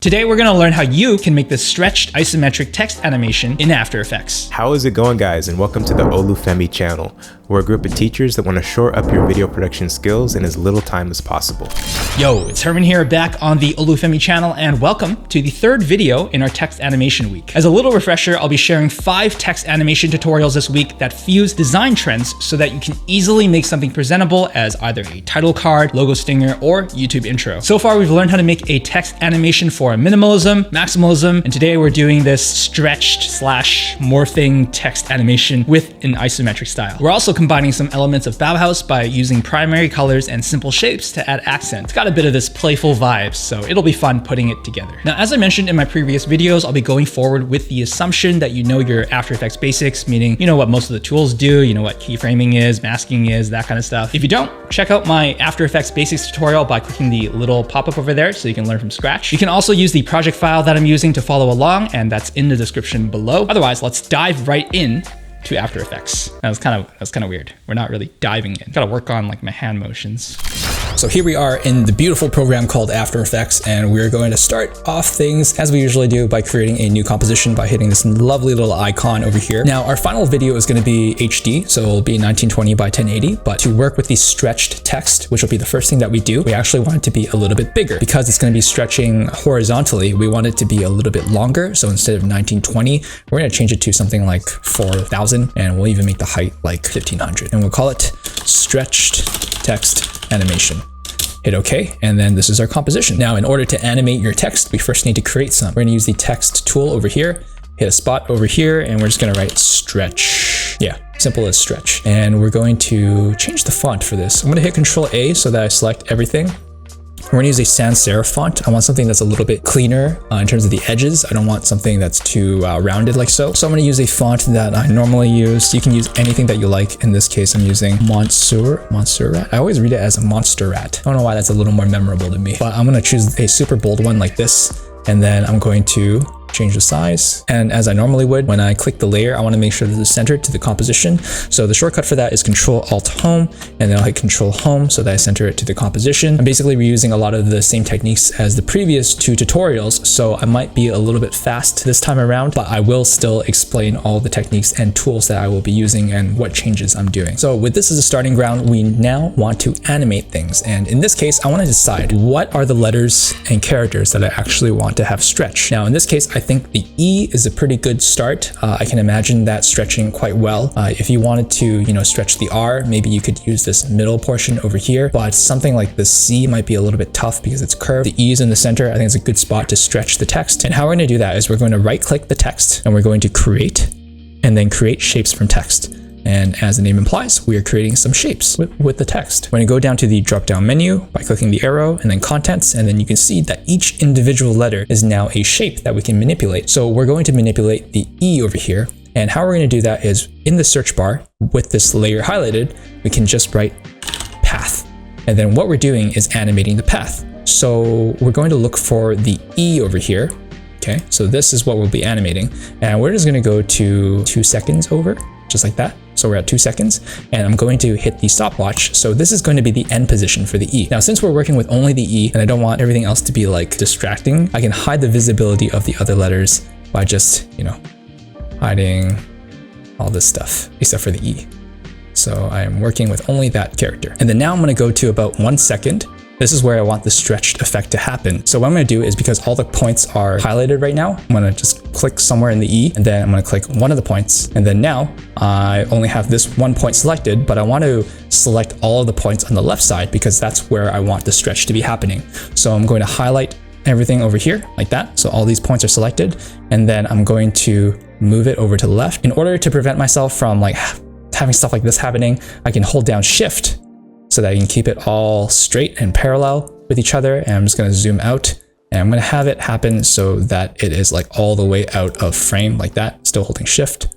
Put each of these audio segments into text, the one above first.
Today we're going to learn how you can make this stretched isometric text animation in After Effects. How is it going, guys, and welcome to the 𝐂𝐡𝐞𝐤 channel. We're a group of teachers that want to shore up your video production skills in as little time as possible. Yo, it's Herman here, back on the 𝐂𝐡𝐞𝐤 channel, and welcome to the third video in our text animation week. As a little refresher, I'll be sharing 5 text animation tutorials this week that fuse design trends so that you can easily make something presentable as either a title card, logo stinger, or YouTube intro. So far, we've learned how to make a text animation for minimalism, maximalism, and today we're doing this stretched / morphing text animation with an isometric style. We're also combining some elements of Bauhaus by using primary colors and simple shapes to add accent. It's got a bit of this playful vibes, so it'll be fun putting it together. Now, as I mentioned in my previous videos, I'll be going forward with the assumption that you know your After Effects basics, meaning you know what most of the tools do, you know what keyframing is, masking is, that kind of stuff. If you don't, check out my After Effects basics tutorial by clicking the little pop-up over there so you can learn from scratch. You can also use the project file that I'm using to follow along, and that's in the description below. Otherwise, let's dive right in to After Effects. That was kind of weird. We're not really diving in. Gotta work on like my hand motions. So here we are in the beautiful program called After Effects, and we're going to start off things as we usually do by creating a new composition by hitting this lovely little icon over here. Now, our final video is going to be HD, so it'll be 1920 by 1080, but to work with the stretched text, which will be the first thing that we do, we actually want it to be a little bit bigger. Because it's going to be stretching horizontally, we want it to be a little bit longer. So instead of 1920, we're going to change it to something like 4000, and we'll even make the height like 1500, and we'll call it stretched text animation. Hit OK, and then this is our composition. Now, in order to animate your text, we first need to create some. We're gonna use the text tool over here, hit a spot over here, and we're just gonna write stretch. Yeah, simple as stretch. And we're going to change the font for this. I'm gonna hit Control A so that I select everything. We're gonna use a sans serif font. I want something that's a little bit cleaner in terms of the edges. I don't want something that's too rounded like so. So I'm gonna use a font that I normally use. You can use anything that you like. In this case, I'm using Montserrat. I always read it as a Monsterrat. I don't know why that's a little more memorable to me, but I'm gonna choose a super bold one like this. And then I'm going to change the size. And as I normally would, when I click the layer, I want to make sure that it's centered to the composition. So the shortcut for that is Control-Alt-Home, and then I'll hit Control-Home so that I center it to the composition. I'm basically reusing a lot of the same techniques as the previous 2 tutorials, so I might be a little bit fast this time around, but I will still explain all the techniques and tools that I will be using and what changes I'm doing. So with this as a starting ground, we now want to animate things. And in this case, I want to decide what are the letters and characters that I actually want to have stretch. Now, in this case, I think the E is a pretty good start. I can imagine that stretching quite well. If you wanted to, stretch the R, maybe you could use this middle portion over here, but something like the C might be a little bit tough because it's curved. The E is in the center. I think it's a good spot to stretch the text. And how we're going to do that is we're going to right click the text and we're going to create and then create shapes from text. And as the name implies, we are creating some shapes with the text. We're going to go down to the drop-down menu by clicking the arrow and then contents, and then you can see that each individual letter is now a shape that we can manipulate. So we're going to manipulate the E over here. And how we're going to do that is in the search bar with this layer highlighted, we can just write path. And then what we're doing is animating the path. So we're going to look for the E over here. Okay, so this is what we'll be animating. And we're just going to go to 2 seconds over, just like that. So we're at 2 seconds, and I'm going to hit the stopwatch. So this is going to be the end position for the E. Now, since we're working with only the E, and I don't want everything else to be like distracting, I can hide the visibility of the other letters by just, hiding all this stuff, except for the E. So I am working with only that character. And then now I'm gonna go to about 1 second. This is where I want the stretched effect to happen. So what I'm gonna do is, because all the points are highlighted right now, I'm gonna just click somewhere in the E, and then I'm gonna click one of the points. And then now I only have this 1 point selected, but I want to select all of the points on the left side because that's where I want the stretch to be happening. So I'm going to highlight everything over here like that. So all these points are selected, and then I'm going to move it over to the left. In order to prevent myself from having stuff like this happening, I can hold down Shift so that I can keep it all straight and parallel with each other. And I'm just going to zoom out, and I'm going to have it happen so that it is like all the way out of frame like that, still holding Shift.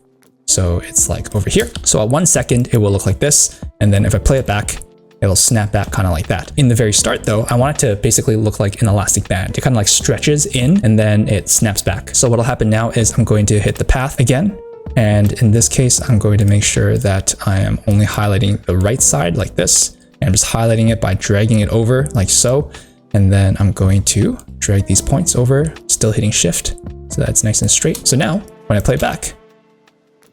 So it's like over here. So at 1 second, it will look like this. And then if I play it back, it'll snap back kind of like that. In the very start though, I want it to basically look like an elastic band. It kind of like stretches in and then it snaps back. So what'll happen now is I'm going to hit the path again. And in this case, I'm going to make sure that I am only highlighting the right side like this. And I'm just highlighting it by dragging it over like so. And then I'm going to drag these points over, still hitting shift so that it's nice and straight. So now when I play back,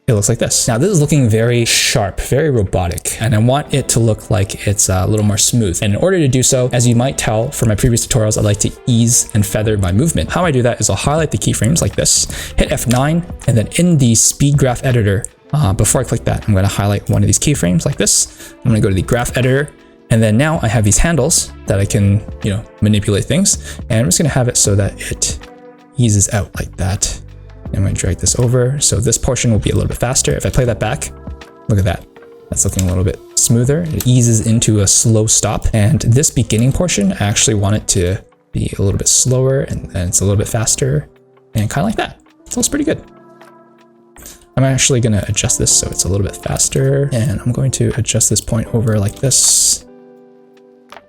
it looks like this. Now this is looking very sharp, very robotic, and I want it to look like it's a little more smooth. And in order to do so, as you might tell from my previous tutorials, I like to ease and feather my movement. How I do that is I'll highlight the keyframes like this, hit F9, and then in the speed graph editor, before I click that, I'm going to highlight one of these keyframes like this. I'm going to go to the graph editor, and then now I have these handles that I can, manipulate things, and I'm just going to have it so that it eases out like that. I'm going to drag this over, so this portion will be a little bit faster. If I play that back, look at that. That's looking a little bit smoother. It eases into a slow stop. And this beginning portion, I actually want it to be a little bit slower, and then it's a little bit faster, and kind of like that. It feels pretty good. I'm actually going to adjust this so it's a little bit faster, and I'm going to adjust this point over like this.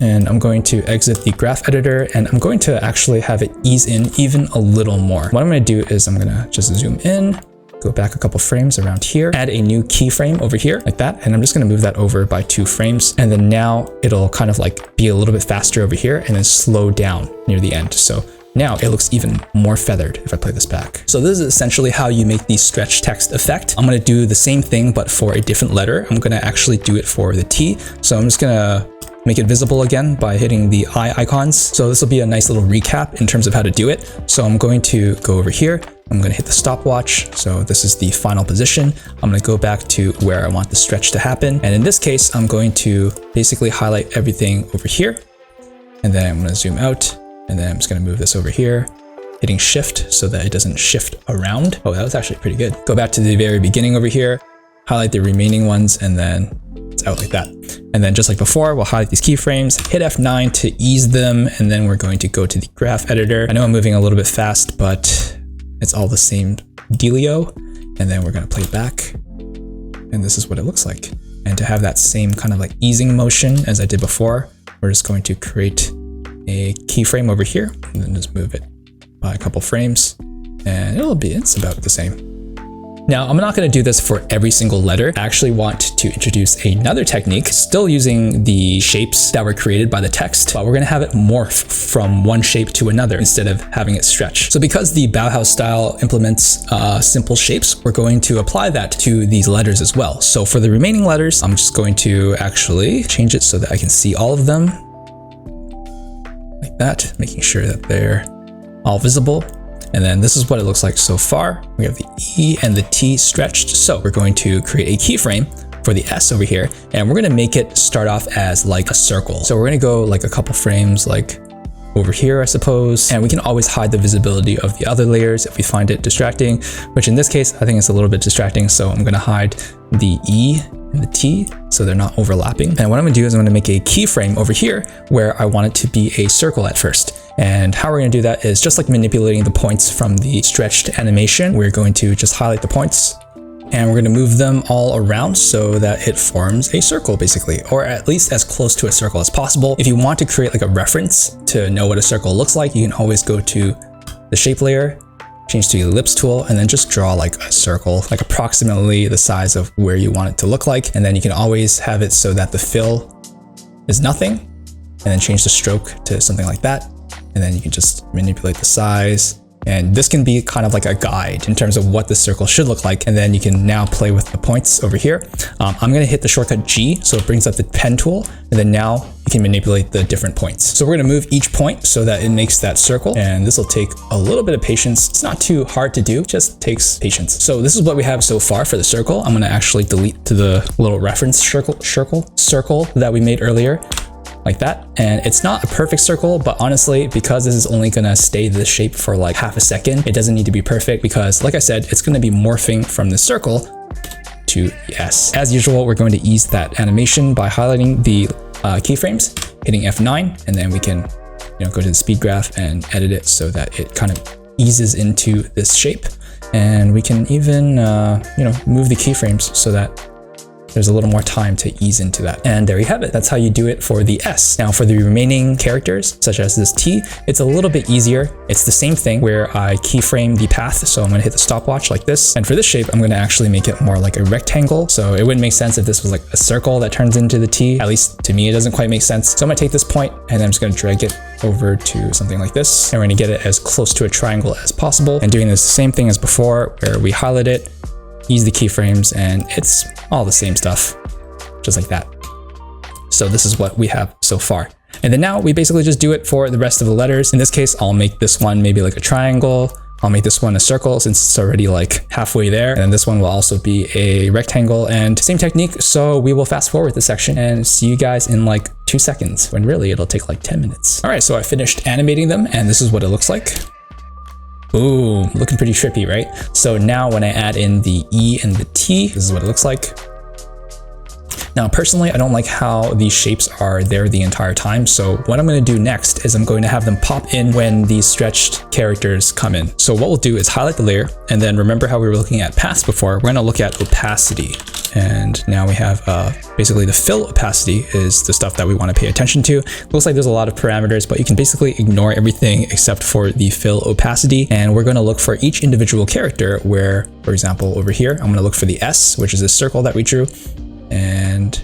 And I'm going to exit the graph editor, and I'm going to actually have it ease in even a little more. What I'm going to do is I'm going to just zoom in, go back a couple frames around here, add a new keyframe over here like that. And I'm just going to move that over by 2 frames. And then now it'll kind of like be a little bit faster over here and then slow down near the end. So now it looks even more feathered if I play this back. So this is essentially how you make the stretch text effect. I'm going to do the same thing, but for a different letter. I'm going to actually do it for the T. So I'm just going to make it visible again by hitting the eye icons. So this will be a nice little recap in terms of how to do it. So I'm going to go over here. I'm going to hit the stopwatch. So this is the final position. I'm going to go back to where I want the stretch to happen. And in this case, I'm going to basically highlight everything over here. And then I'm going to zoom out. And then I'm just going to move this over here, hitting shift so that it doesn't shift around. Oh, that was actually pretty good. Go back to the very beginning over here, highlight the remaining ones, and then it's out like that. And then just like before, we'll highlight these keyframes, hit F9 to ease them, and then we're going to go to the graph editor. I know I'm moving a little bit fast, but it's all the same dealio. And then we're going to play it back. And this is what it looks like. And to have that same kind of like easing motion as I did before, we're just going to create a keyframe over here and then just move it by a couple frames, and it's about the same. Now, I'm not going to do this for every single letter. I actually want to introduce another technique, still using the shapes that were created by the text, but we're going to have it morph from one shape to another instead of having it stretch. So because the Bauhaus style implements simple shapes, we're going to apply that to these letters as well. So for the remaining letters, I'm just going to actually change it so that I can see all of them like that, making sure that they're all visible. And then this is what it looks like so far. We have the E and the T stretched. So we're going to create a keyframe for the S over here, and we're going to make it start off as like a circle. So we're going to go like a couple frames like over here, I suppose. And we can always hide the visibility of the other layers if we find it distracting, which in this case, I think it's a little bit distracting. So I'm going to hide the E and the T so they're not overlapping. And what I'm going to do is I'm going to make a keyframe over here where I want it to be a circle at first. And how we're going to do that is just like manipulating the points from the stretched animation. We're going to just highlight the points and we're going to move them all around so that it forms a circle basically, or at least as close to a circle as possible. If you want to create like a reference to know what a circle looks like, you can always go to the shape layer, change to the ellipse tool, and then just draw like a circle, like approximately the size of where you want it to look like. And then you can always have it so that the fill is nothing, and then change the stroke to something like that. And then you can just manipulate the size. And this can be kind of like a guide in terms of what the circle should look like. And then you can now play with the points over here. I'm going to hit the shortcut G, so it brings up the pen tool. And then now you can manipulate the different points. So we're going to move each point so that it makes that circle. And this will take a little bit of patience. It's not too hard to do, just takes patience. So this is what we have so far for the circle. I'm going to actually delete to the little reference circle that we made earlier, like that. And it's not a perfect circle, but honestly, because this is only gonna stay this shape for like half a second, it doesn't need to be perfect because like I said, it's gonna be morphing from the circle to the S. As usual, we're going to ease that animation by highlighting the keyframes, hitting F9, and then we can go to the speed graph and edit it so that it kind of eases into this shape. And we can even move the keyframes so that there's a little more time to ease into that. And there you have it. That's how you do it for the S. Now for the remaining characters, such as this T, it's a little bit easier. It's the same thing where I keyframe the path. So I'm gonna hit the stopwatch like this. And for this shape, I'm gonna actually make it more like a rectangle. So it wouldn't make sense if this was like a circle that turns into the T. At least to me, it doesn't quite make sense. So I'm gonna take this point and I'm just gonna drag it over to something like this. And we're gonna get it as close to a triangle as possible. And doing this the same thing as before, where we highlight it, use the keyframes, and it's all the same stuff, just like that. So this is what we have so far. And then now we basically just do it for the rest of the letters. In this case, I'll make this one maybe like a triangle. I'll make this one a circle since it's already like halfway there. And then this one will also be a rectangle, and same technique. So we will fast forward this section and see you guys in like 2 seconds, when really it'll take like 10 minutes. All right, so I finished animating them and this is what it looks like. Boom, looking pretty trippy, right? So now when I add in the E and the T, this is what it looks like. Now, personally, I don't like how these shapes are there the entire time. So what I'm going to do next is I'm going to have them pop in when these stretched characters come in. So what we'll do is highlight the layer, and then remember how we were looking at paths before, we're going to look at opacity. And now we have basically the fill opacity is the stuff that we want to pay attention to. Looks like there's a lot of parameters, but you can basically ignore everything except for the fill opacity. And we're going to look for each individual character where, for example, over here, I'm going to look for the S, which is this circle that we drew. And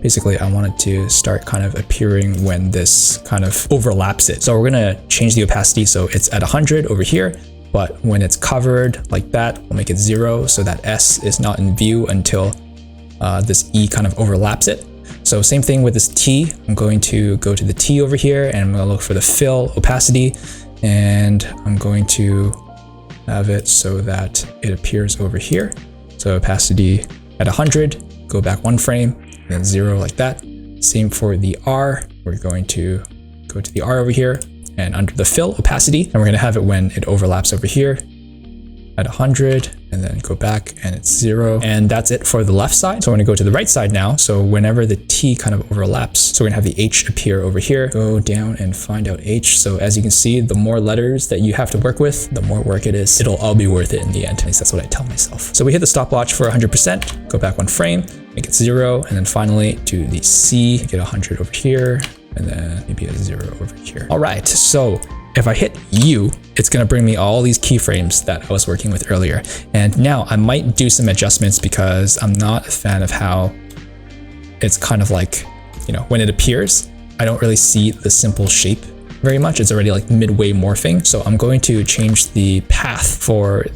basically I want it to start kind of appearing when this kind of overlaps it. So we're going to change the opacity so it's at 100 over here. But when it's covered like that, we'll make it 0 so that S is not in view until this E kind of overlaps it. So same thing with this T. I'm going to go to the T over here and I'm going to look for the fill opacity, and I'm going to have it so that it appears over here. So opacity at 100, go back 1 frame, and then 0 like that. Same for the R. We're going to go to the R over here and under the fill opacity, and we're going to have it when it overlaps over here at 100, and then go back and it's 0. And that's it for the left side. So I'm going to go to the right side now. So whenever the T kind of overlaps, so we're going to have the H appear over here. Go down and find out H. So as you can see, the more letters that you have to work with, the more work it is. It'll all be worth it in the end. At least that's what I tell myself. So we hit the stopwatch for 100%, go back 1 frame, make it 0, and then finally to the C, get 100 over here, and then maybe a 0 over here. All right, so if I hit U, it's gonna bring me all these keyframes that I was working with earlier. And now I might do some adjustments because I'm not a fan of how it's kind of like, you know, when it appears, I don't really see the simple shape very much. It's already like midway morphing. So I'm going to change the path for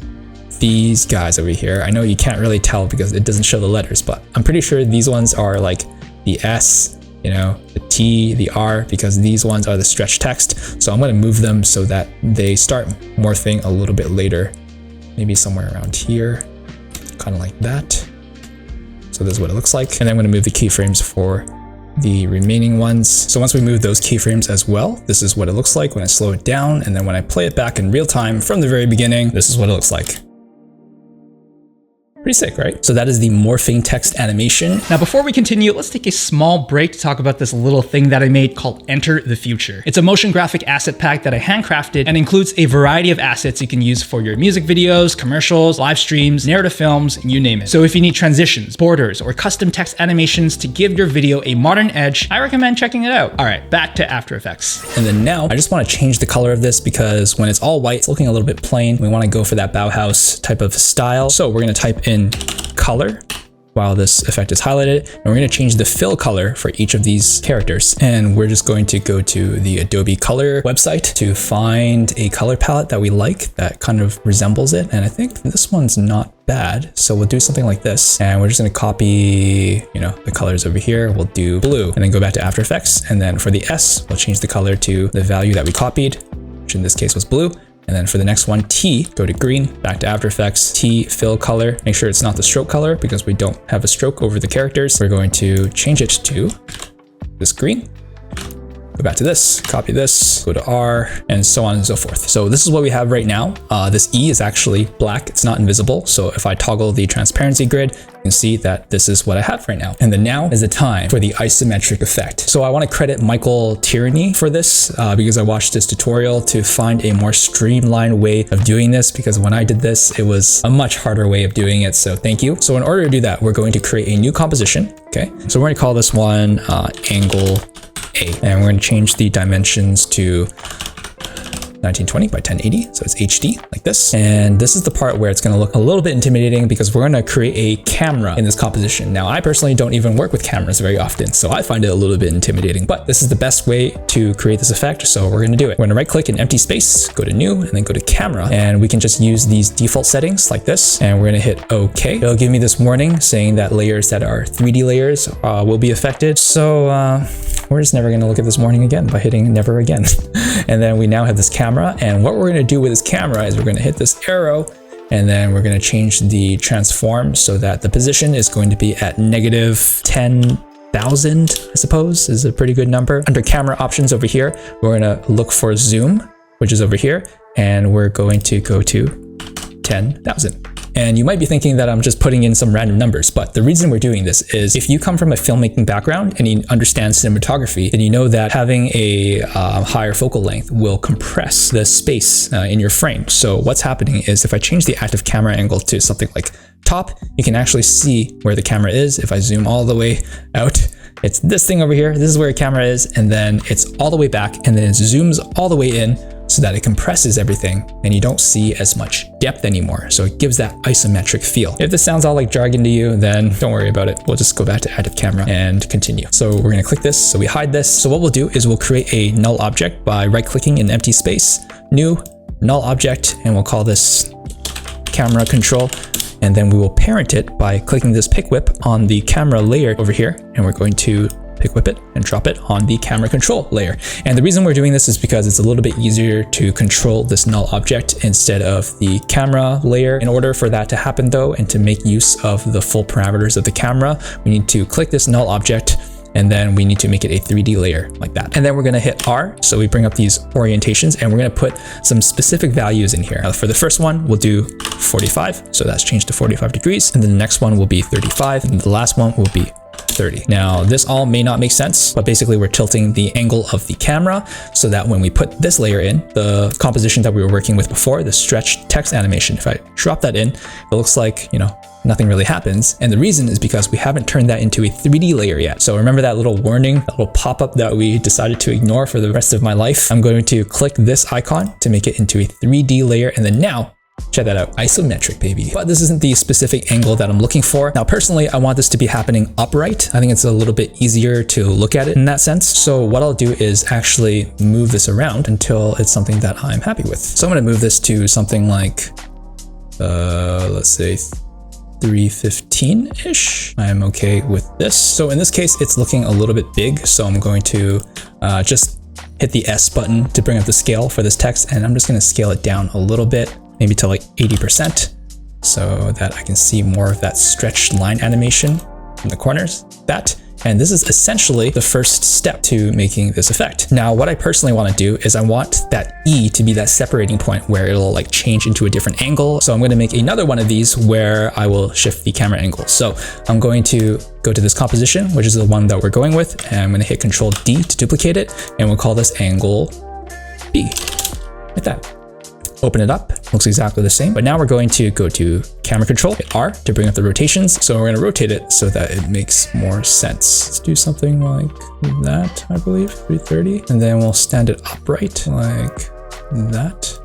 these guys over here. I know you can't really tell because it doesn't show the letters, but I'm pretty sure these ones are like the S, you know, the T, the R, because these ones are the stretch text. So I'm going to move them so that they start morphing a little bit later, maybe somewhere around here, kind of like that. So this is what it looks like. And then I'm going to move the keyframes for the remaining ones. So once we move those keyframes as well, this is what it looks like when I slow it down. And then when I play it back in real time from the very beginning, this is what it looks like. Pretty sick, right? So that is the morphing text animation. Now, before we continue, let's take a small break to talk about this little thing that I made called Enter the Future. It's a motion graphic asset pack that I handcrafted and includes a variety of assets you can use for your music videos, commercials, live streams, narrative films, you name it. So if you need transitions, borders, or custom text animations to give your video a modern edge, I recommend checking it out. All right, back to After Effects. And then now I just want to change the color of this because when it's all white, it's looking a little bit plain. We want to go for that Bauhaus type of style. So we're going to type in color while this effect is highlighted, and we're going to change the fill color for each of these characters. And we're just going to go to the Adobe Color website to find a color palette that we like that kind of resembles it. And I think this one's not bad. So we'll do something like this, and we're just going to copy, you know, the colors over here. We'll do blue and then go back to After Effects. And then for the S, we'll change the color to the value that we copied, which in this case was blue. And then for the next one, T, go to green, back to After Effects, T, fill color. Make sure it's not the stroke color because we don't have a stroke over the characters. We're going to change it to this green. go back to this, copy this, go to R, and so on and so forth. So this is what we have right now. This E is actually black, it's not invisible. So if I toggle the transparency grid, you can see that this is what I have right now. And then now is the time for the isometric effect. So I want to credit Michael Tierney for this because I watched this tutorial to find a more streamlined way of doing this, because when I did this, it was a much harder way of doing it. So thank you. So in order to do that, we're going to create a new composition. Okay, so we're going to call this one angle A, and we're going to change the dimensions to 1920 by 1080, so it's HD like this. And this is the part where it's going to look a little bit intimidating because we're going to create a camera in this composition. Now, I personally don't even work with cameras very often, so I find it a little bit intimidating, but this is the best way to create this effect, so we're going to do it. We're going to right click in empty space, go to new, and then go to camera, and we can just use these default settings like this, and we're going to hit OK. It'll give me this warning saying that layers that are 3D layers will be affected. So we're just never going to look at this warning again by hitting never again. And then we now have this camera. And what we're going to do with this camera is we're going to hit this arrow, and then we're going to change the transform so that the position is going to be at negative 10,000, I suppose is a pretty good number. Under camera options over here, we're going to look for zoom, which is over here, and we're going to go to 10,000. And you might be thinking that I'm just putting in some random numbers, but the reason we're doing this is if you come from a filmmaking background and you understand cinematography, then you know that having a higher focal length will compress the space in your frame. So what's happening is if I change the active camera angle to something like top, you can actually see where the camera is. If I zoom all the way out, it's this thing over here. This is where your camera is, and then it's all the way back, and then it zooms all the way in, so that it compresses everything and you don't see as much depth anymore. So it gives that isometric feel. If this sounds all like jargon to you, then don't worry about it. We'll just go back to active camera and continue. So we're gonna click this, so we hide this. So what we'll do is we'll create a null object by right clicking in empty space, new, null object, and we'll call this camera control. And then we will parent it by clicking this pick whip on the camera layer over here. And we're going to pick whip it and drop it on the camera control layer. And the reason we're doing this is because it's a little bit easier to control this null object instead of the camera layer. In order for that to happen though, and to make use of the full parameters of the camera, we need to click this null object, and then we need to make it a 3D layer like that. And then we're gonna hit R, so we bring up these orientations, and we're gonna put some specific values in here. For the first one, we'll do 45, so that's changed to 45 degrees, and then the next one will be 35, and the last one will be 30. Now, this all may not make sense, but basically we're tilting the angle of the camera so that when we put this layer in, the composition that we were working with before, the stretched text animation, if I drop that in, it looks like, nothing really happens. And the reason is because we haven't turned that into a 3D layer yet. So remember that little warning, that little pop-up that we decided to ignore for the rest of my life? I'm going to click this icon to make it into a 3D layer, and then now, check that out, isometric, baby. But this isn't the specific angle that I'm looking for. Now, personally, I want this to be happening upright. I think it's a little bit easier to look at it in that sense. So what I'll do is actually move this around until it's something that I'm happy with. So I'm gonna move this to something like, let's say 315-ish. I'm okay with this. So in this case, it's looking a little bit big. So I'm going to just hit the S button to bring up the scale for this text. And I'm just gonna scale it down a little bit, maybe to like 80%, so that I can see more of that stretched line animation in the corners, and this is essentially the first step to making this effect. Now, what I personally want to do is I want that E to be that separating point where it'll like change into a different angle. So I'm going to make another one of these where I will shift the camera angle. So I'm going to go to this composition, which is the one that we're going with, and I'm going to hit Control D to duplicate it, and we'll call this angle B, like that. Open it up, looks exactly the same, but now we're going to go to camera control, hit R to bring up the rotations. So we're going to rotate it so that it makes more sense. Let's do something like that, I believe, 330. And then we'll stand it upright like that.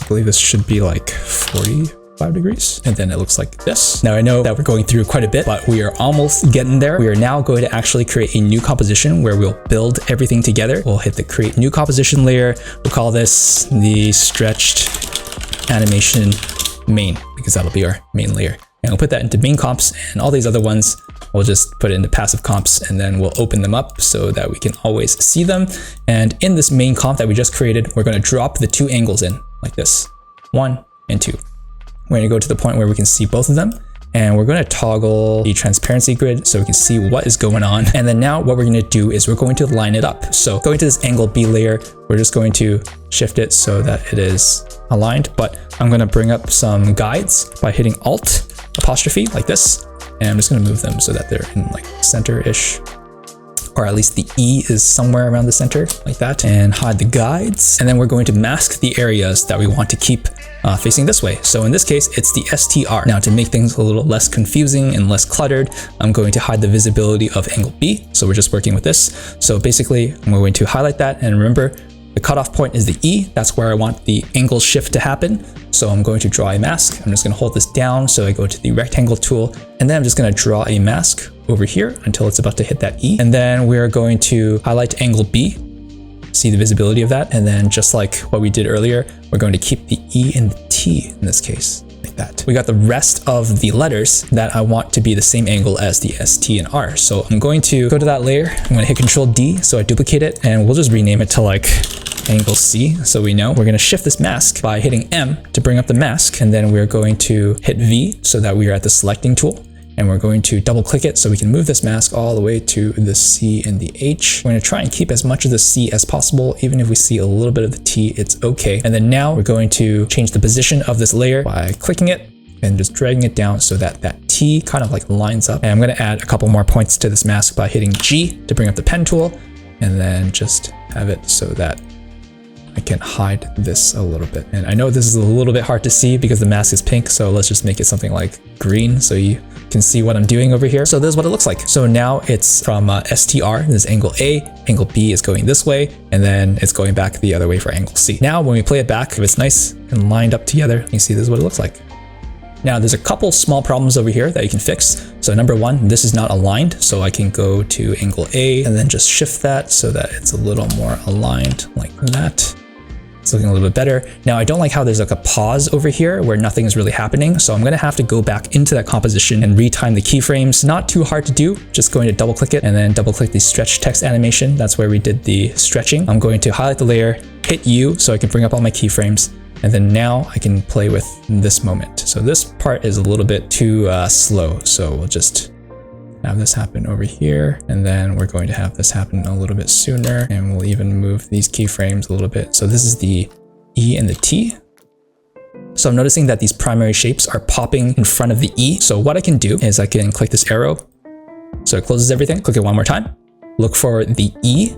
I believe this should be like 45 degrees. And then it looks like this. Now I know that we're going through quite a bit, but we are almost getting there. We are now going to actually create a new composition where we'll build everything together. We'll hit the create new composition layer. We'll call this the stretched animation main, because that'll be our main layer. And we'll put that into main comps, and all these other ones we'll just put it into passive comps, and then we'll open them up so that we can always see them. And in this main comp that we just created, we're going to drop the two angles in like this, 1 and 2. We're going to go to the point where we can see both of them, And we're going to toggle the transparency grid so we can see what is going on. And then now what we're going to do is we're going to line it up. So going to this angle B layer, we're just going to shift it so that it is aligned. But I'm going to bring up some guides by hitting Alt' like this. And I'm just going to move them so that they're in like center-ish, or at least the E is somewhere around the center like that, and hide the guides. And then we're going to mask the areas that we want to keep facing this way. So in this case, it's the STR. Now to make things a little less confusing and less cluttered, I'm going to hide the visibility of angle B. So we're just working with this. So basically I'm going to highlight that, and remember the cutoff point is the E. That's where I want the angle shift to happen. So I'm going to draw a mask. I'm just going to hold this down. So I go to the rectangle tool, and then I'm just going to draw a mask over here until it's about to hit that E. And then we're going to highlight angle B, see the visibility of that. And then just like what we did earlier, we're going to keep the E and the T in this case, like that. We got the rest of the letters that I want to be the same angle as the S, T, and R. So I'm going to go to that layer. I'm going to hit Control D so I duplicate it, and we'll just rename it to like angle C, so we know. We're going to shift this mask by hitting M to bring up the mask, and then we're going to hit V so that we are at the selecting tool, and we're going to double click it so we can move this mask all the way to the C and the H. We're going to try and keep as much of the C as possible. Even if we see a little bit of the T, it's okay. And then now we're going to change the position of this layer by clicking it and just dragging it down so that that T kind of like lines up. And I'm going to add a couple more points to this mask by hitting G to bring up the pen tool, and then just have it so that I can hide this a little bit. And I know this is a little bit hard to see because the mask is pink, so let's just make it something like green so you can see what I'm doing over here. So this is what it looks like. So now it's from STR, this is angle A, angle B is going this way, and then it's going back the other way for angle C. Now when we play it back, if it's nice and lined up together, you can see this is what it looks like. Now there's a couple small problems over here that you can fix. So number one, this is not aligned. So I can go to angle A and then just shift that so that it's a little more aligned like that. It's looking a little bit better. Now I don't like how there's like a pause over here where nothing is really happening. So I'm going to have to go back into that composition and retime the keyframes. Not too hard to do. Just going to double click it and then double click the stretch text animation. That's where we did the stretching. I'm going to highlight the layer, hit U so I can bring up all my keyframes. And then now I can play with this moment. So this part is a little bit too slow. So we'll just have this happen over here. And then we're going to have this happen a little bit sooner. And we'll even move these keyframes a little bit. So this is the E and the T. So I'm noticing that these primary shapes are popping in front of the E. So what I can do is I can click this arrow. So it closes everything. Click it one more time. Look for the E,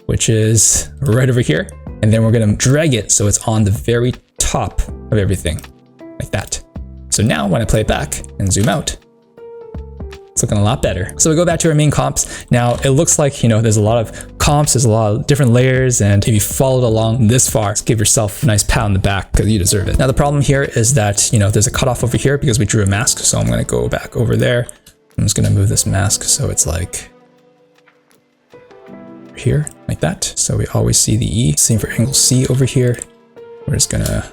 which is right over here. And then we're going to drag it so it's on the very top of everything, like that. So now when I play it back and zoom out, it's looking a lot better. So we go back to our main comps. Now it looks like, you know, there's a lot of comps, there's a lot of different layers, and if you followed along this far, give yourself a nice pat on the back because you deserve it. Now the problem here is that, you know, there's a cutoff over here because we drew a mask. So I'm going to go back over there. I'm just going to move this mask so it's like here, like that. So we always see the E. Same for angle C over here. We're just gonna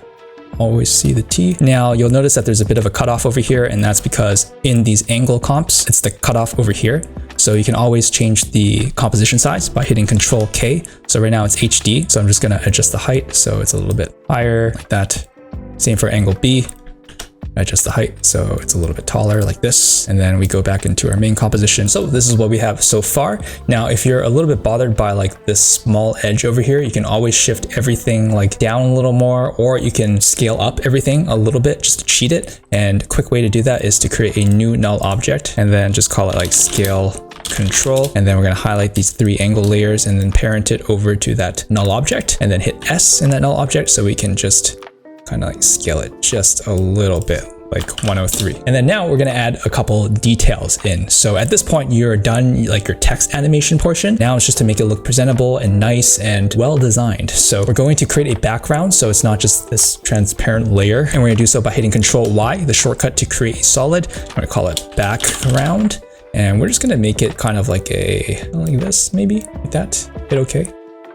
always see the T. Now you'll notice that there's a bit of a cutoff over here, and that's because in these angle comps, it's the cutoff over here. So you can always change the composition size by hitting Control K. So right now it's HD. So I'm just gonna adjust the height so it's a little bit higher, like that. Same for angle B. Adjust the height so it's a little bit taller like this, and then we go back into our main composition. So this is what we have so far. Now if you're a little bit bothered by like this small edge over here, you can always shift everything like down a little more, or you can scale up everything a little bit just to cheat it. And a quick way to do that is to create a new null object and then just call it like scale control, and then we're going to highlight these three angle layers and then parent it over to that null object, and then hit S in that null object so we can just kind of like scale it just a little bit, like 103. And then now we're going to add a couple details in. So at this point you're done like your text animation portion. Now it's just to make it look presentable and nice and well designed. So we're going to create a background so it's not just this transparent layer, and we're going to do so by hitting Control Y, the shortcut to create a solid. I'm going to call it background, and we're just going to make it kind of like like this, maybe like that. Hit OK,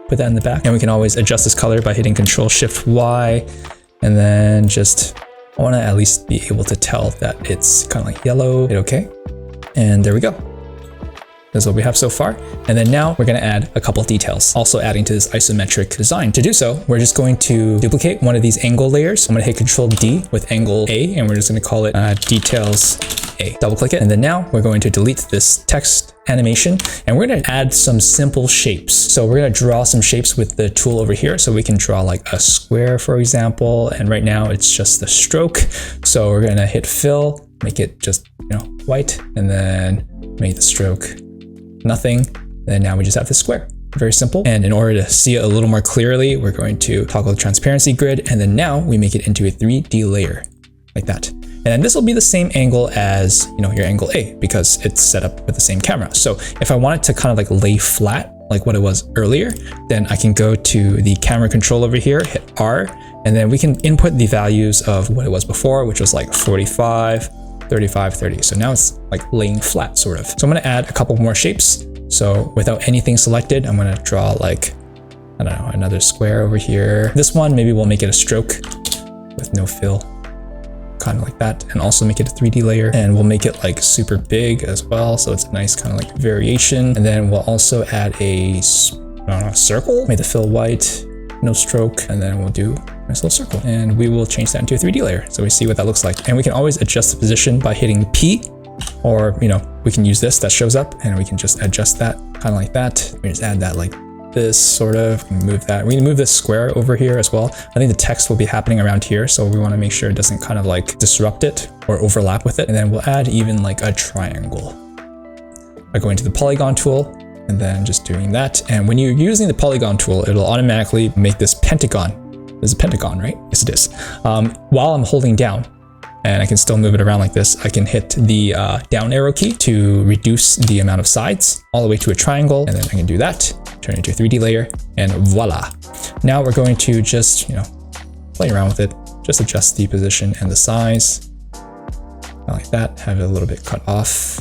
put that in the back, and we can always adjust this color by hitting Control Shift Y. And then just, I want to at least be able to tell that it's kind of like yellow. Hit OK. And there we go. This is what we have so far. And then now we're going to add a couple of details, also adding to this isometric design. To do so, we're just going to duplicate one of these angle layers. I'm going to hit Control D with angle A, and we're just going to call it details A. Double click it. And then now we're going to delete this text animation, and we're going to add some simple shapes. So we're going to draw some shapes with the tool over here. So we can draw like a square, for example. And right now it's just the stroke. So we're going to hit fill, make it just, white, and then make the stroke nothing. And now we just have this square. Very simple. And in order to see it a little more clearly, we're going to toggle the transparency grid. And then now we make it into a 3D layer like that. And then this will be the same angle as, your angle A, because it's set up with the same camera. So if I want it to kind of like lay flat, like what it was earlier, then I can go to the camera control over here, hit R, and then we can input the values of what it was before, which was like 45, 35, 30. So now it's like laying flat sort of. So I'm going to add a couple more shapes. So without anything selected, I'm going to draw like, I don't know, another square over here. This one, maybe we'll make it a stroke with no fill, kind of like that, and also make it a 3D layer, and we'll make it like super big as well. So it's a nice kind of like variation. And then we'll also add a circle, make the fill white, no stroke, and then we'll do a nice little circle, and we will change that into a 3D layer. So we see what that looks like. And we can always adjust the position by hitting P, or, we can use this that shows up, and we can just adjust that kind of like that. We just add that like this sort of, move that. We can move this square over here as well. I think the text will be happening around here, so we want to make sure it doesn't kind of like disrupt it or overlap with it. And then we'll add even like a triangle by going to the polygon tool and then just doing that. And when you're using the polygon tool, it'll automatically make this pentagon. This is a pentagon, right? Yes, it is. While I'm holding down, and I can still move it around like this, I can hit the down arrow key to reduce the amount of sides all the way to a triangle. And then I can do that, turn it into a 3D layer, and voila. Now we're going to just, play around with it, just adjust the position and the size, like that, have it a little bit cut off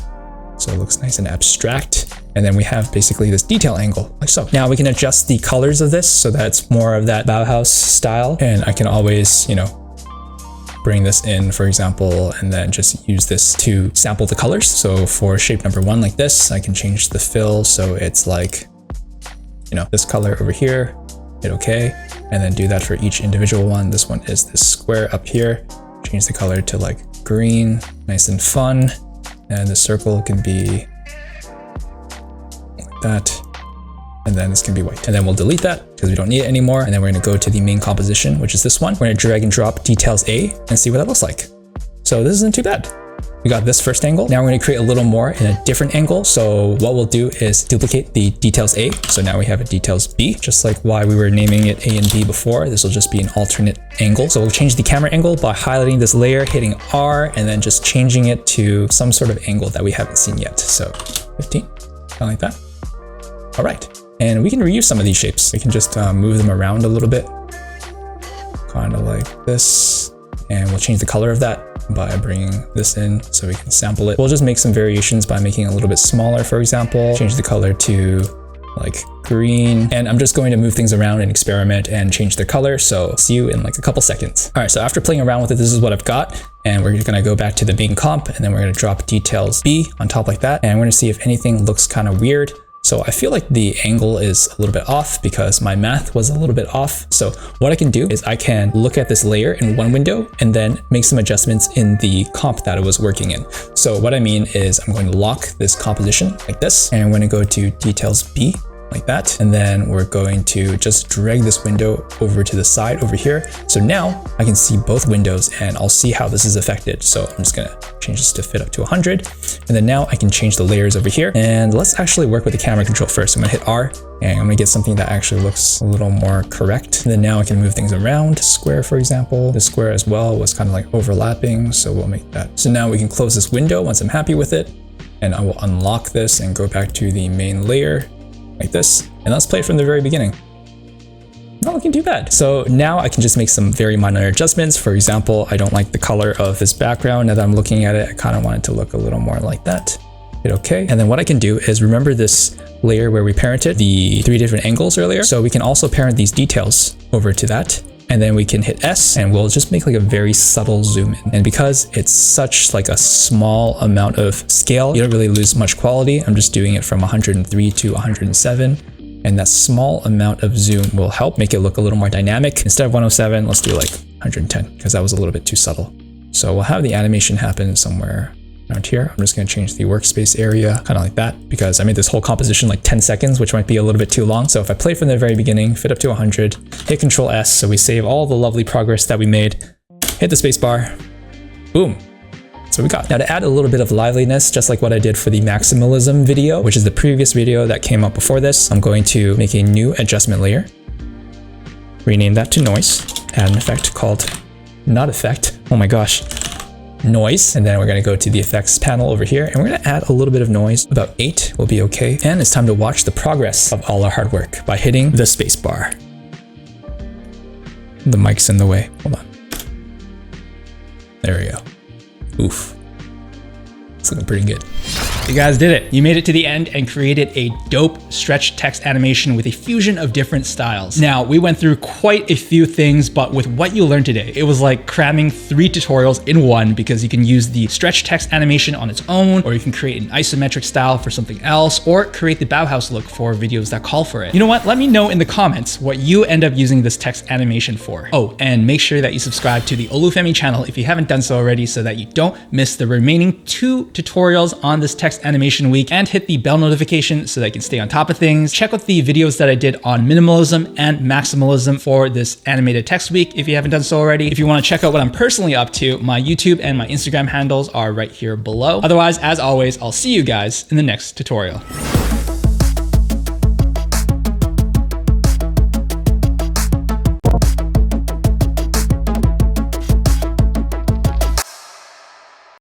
so it looks nice and abstract. And then we have basically this detail angle, like so. Now we can adjust the colors of this so that it's more of that Bauhaus style. And I can always, bring this in, for example, and then just use this to sample the colors. So for shape number 1 like this, I can change the fill so it's like, this color over here, hit OK, and then do that for each individual one. This one is this square up here, change the color to like green, nice and fun, and the circle can be like that. And then this can be white. And then we'll delete that because we don't need it anymore. And then we're going to go to the main composition, which is this one. We're going to drag and drop details A and see what that looks like. So this isn't too bad. We got this first angle. Now we're going to create a little more in a different angle. So what we'll do is duplicate the details A. So now we have a details B, just like why we were naming it A and B before. This will just be an alternate angle. So we'll change the camera angle by highlighting this layer, hitting R, and then just changing it to some sort of angle that we haven't seen yet. So 15, kind of like that. All right. And we can reuse some of these shapes. We can just move them around a little bit, kind of like this. And we'll change the color of that by bringing this in so we can sample it. We'll just make some variations by making it a little bit smaller, for example. Change the color to like green. And I'm just going to move things around and experiment and change the color. So see you in like a couple seconds. All right, so after playing around with it, this is what I've got. And we're gonna go back to the main comp, and then we're gonna drop details B on top like that. And we're gonna see if anything looks kind of weird. So I feel like the angle is a little bit off because my math was a little bit off. So what I can do is I can look at this layer in one window and then make some adjustments in the comp that I was working in. So what I mean is I'm going to lock this composition like this, and I'm going to go to details B like that. And then we're going to just drag this window over to the side over here. So now I can see both windows and I'll see how this is affected. So I'm just gonna change this to fit up to 100. And then now I can change the layers over here. And let's actually work with the camera control first. I'm gonna hit R and I'm gonna get something that actually looks a little more correct. And then now I can move things around. Square, for example, this square as well was kind of like overlapping. So we'll make that. So now we can close this window once I'm happy with it. And I will unlock this and go back to the main layer like this, and let's play from the very beginning. Not looking too bad. So now I can just make some very minor adjustments. For example, I don't like the color of this background. Now that I'm looking at it, I kind of want it to look a little more like that. Hit OK. And then what I can do is remember this layer where we parented the 3 different angles earlier. So we can also parent these details over to that. And then we can hit S and we'll just make like a very subtle zoom in. And because it's such like a small amount of scale, you don't really lose much quality. I'm just doing it from 103 to 107. And that small amount of zoom will help make it look a little more dynamic. Instead of 107, let's do like 110 because that was a little bit too subtle. So we'll have the animation happen somewhere around here. I'm just going to change the workspace area kind of like that because I made this whole composition like 10 seconds, which might be a little bit too long. So if I play from the very beginning, fit up to 100, hit Control S, so we save all the lovely progress that we made, hit the space bar, boom. So we got. Now to add a little bit of liveliness, just like what I did for the Maximalism video, which is the previous video that came up before this, I'm going to make a new adjustment layer, rename that to noise, add an effect called not effect. Oh my gosh. Noise, and then we're going to go to the effects panel over here and we're going to add a little bit of noise. About 8 will be okay. And it's time to watch the progress of all our hard work by hitting the space bar. The mic's in the way. Hold on. There we go. Oof. It's looking pretty good. You guys did it. You made it to the end and created a dope stretch text animation with a fusion of different styles. Now, we went through quite a few things, but with what you learned today, it was like cramming 3 tutorials in one because you can use the stretch text animation on its own, or you can create an isometric style for something else, or create the Bauhaus look for videos that call for it. You know what? Let me know in the comments what you end up using this text animation for. Oh, and make sure that you subscribe to the 𝐂𝐿𝐵𝐹𝐵 channel if you haven't done so already so that you don't miss the remaining 2 tutorials on this text animation week, and hit the bell notification so that you can stay on top of things. Check out the videos that I did on minimalism and maximalism for this animated text week if you haven't done so already. If you want to check out what I'm personally up to, my YouTube and my Instagram handles are right here below. Otherwise, as always, I'll see you guys in the next tutorial.